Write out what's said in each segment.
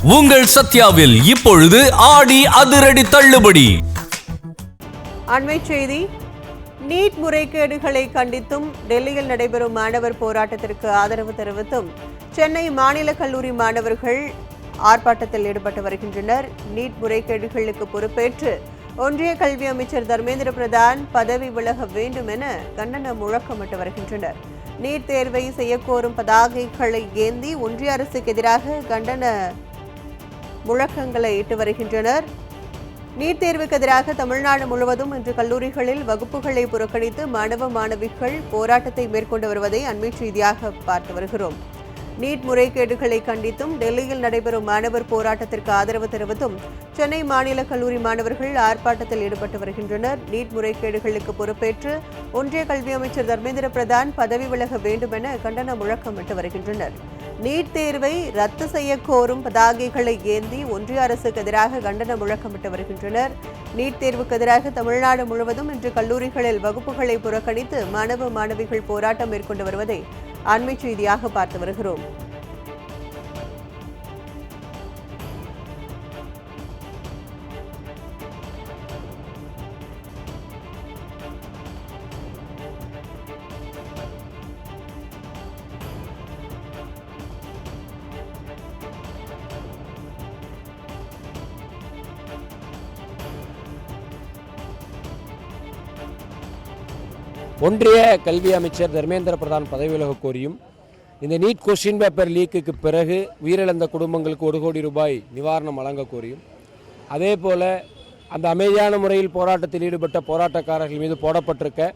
உங்கள் சத்யாவில் இப்பொழுது ஆடி அதிரடி தள்ளுபடி. அண்மை செய்தி. நீட் முறைகேடுகளை கண்டித்தும் டெல்லியில் நடைபெறும் மாணவர் போராட்டத்திற்கு ஆதரவு தெரிவித்தும் சென்னை மாநில கல்லூரி மாணவர்கள் ஆர்ப்பாட்டத்தில் ஈடுபட்டு வருகின்றனர். நீட் முறைகேடுகளுக்கு பொறுப்பேற்று ஒன்றிய கல்வி அமைச்சர் தர்மேந்திர பிரதான் பதவி விலக வேண்டும் என கண்டன முழக்கமிட்டு வருகின்றனர். நீட் தேர்வை செய்யக்கோரும் பதாகைகளை ஏந்தி ஒன்றிய அரசுக்கு எதிராக கண்டன முழக்கங்களை இட்டு வருகின்றனர். நீட் தேர்வுக்கு எதிராக தமிழ்நாடு முழுவதும் இன்று கல்லூரிகளில் வகுப்புகளை புறக்கணித்து மாணவ மாணவிகள் போராட்டத்தை மேற்கொண்டு வருவதை அண்மை செய்தியாக பார்த்து வருகிறோம். நீட் முறைகேடுகளை கண்டித்தும் டெல்லியில் நடைபெறும் மாணவர் போராட்டத்திற்கு ஆதரவு தெரிவித்தும் சென்னை மாநில கல்லூரி மாணவர்கள் ஆர்ப்பாட்டத்தில் ஈடுபட்டு வருகின்றனர். நீட் முறைகேடுகளுக்கு பொறுப்பேற்று ஒன்றிய கல்வி அமைச்சர் தர்மேந்திர பிரதான் பதவி விலக வேண்டும் என கண்டன முழக்கமிட்டு வருகின்றனர். நீட் தேர்வை ரத்து செய்ய கோரும் பதாகைகளை ஏந்தி ஒன்றிய அரசுக்கு எதிராக கண்டன முழக்கமிட்டு வருகின்றனர். நீட் தேர்வுக்கு எதிராக தமிழ்நாடு முழுவதும் இன்று கல்லூரிகளில் வகுப்புகளை புறக்கணித்து மாணவ மாணவிகள் போராட்டம் மேற்கொண்டு வருவதை அண்மை செய்தியாக பார்த்து வருகிறோம். ஒன்றிய கல்வி அமைச்சர் தர்மேந்திர பிரதான் பதவி விலக கோரியும் இந்த நீட் கொஸ்டின் பேப்பர் லீக்குக்கு பிறகு உயிரிழந்த குடும்பங்களுக்கு 1 கோடி ரூபாய் நிவாரணம் வழங்க கோரியும், அதே போல் அந்த அமைதியான முறையில் போராட்டத்தில் ஈடுபட்ட போராட்டக்காரர்கள் மீது போடப்பட்டிருக்க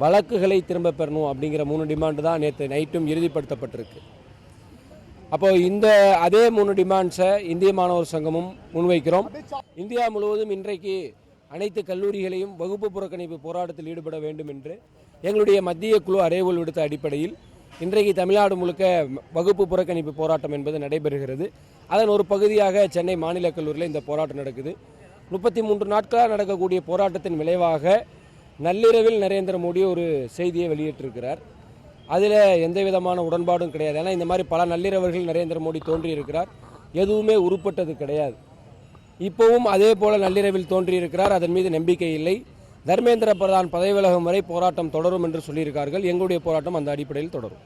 வழக்குகளை திரும்ப பெறணும் அப்படிங்கிற 3 டிமாண்டு தான் நேற்று நைட்டும் இறுதிப்படுத்தப்பட்டிருக்கு. அப்போது இந்த அதே 3 டிமாண்ட்ஸை இந்திய மாணவர் சங்கமும் முன்வைக்கிறோம். இந்தியா முழுவதும் இன்றைக்கு அனைத்து கல்லூரிகளையும் வகுப்பு புறக்கணிப்பு போராட்டத்தில் ஈடுபட வேண்டும் என்று எங்களுடைய மத்திய குழு அறைகோல் விடுத்த அடிப்படையில் இன்றைக்கு தமிழ்நாடு முழுக்க வகுப்பு புறக்கணிப்பு போராட்டம் என்பது நடைபெறுகிறது. அதன் ஒரு பகுதியாக சென்னை மாநில கல்லூரியில் இந்த போராட்டம் நடக்குது. 33 நாட்களாக நடக்கக்கூடிய போராட்டத்தின் விளைவாக நள்ளிரவில் நரேந்திர மோடி ஒரு செய்தியை வெளியிட்டிருக்கிறார். அதில் எந்த விதமான உடன்பாடும் கிடையாது. ஏன்னா இந்த மாதிரி பல நள்ளிரவர்கள் நரேந்திர மோடி தோன்றியிருக்கிறார், எதுவுமே உருப்பட்டது கிடையாது. இப்போவும் அதே போல நள்ளிரவில் தோன்றியிருக்கிறார், அதன் மீது நம்பிக்கை இல்லை. தர்மேந்திர பிரதான் பதவி விலகும் வரை போராட்டம் தொடரும் என்று சொல்லியிருக்கார்கள். எங்களுடைய போராட்டம் அந்த அடிப்படையில் தொடரும்.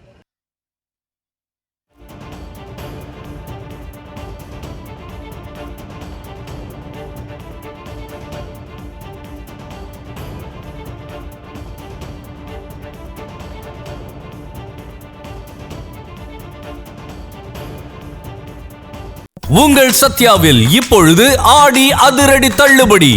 உங்கள் சத்யாவில் இப்பொழுது ஆடி அதிரடி தள்ளுபடி.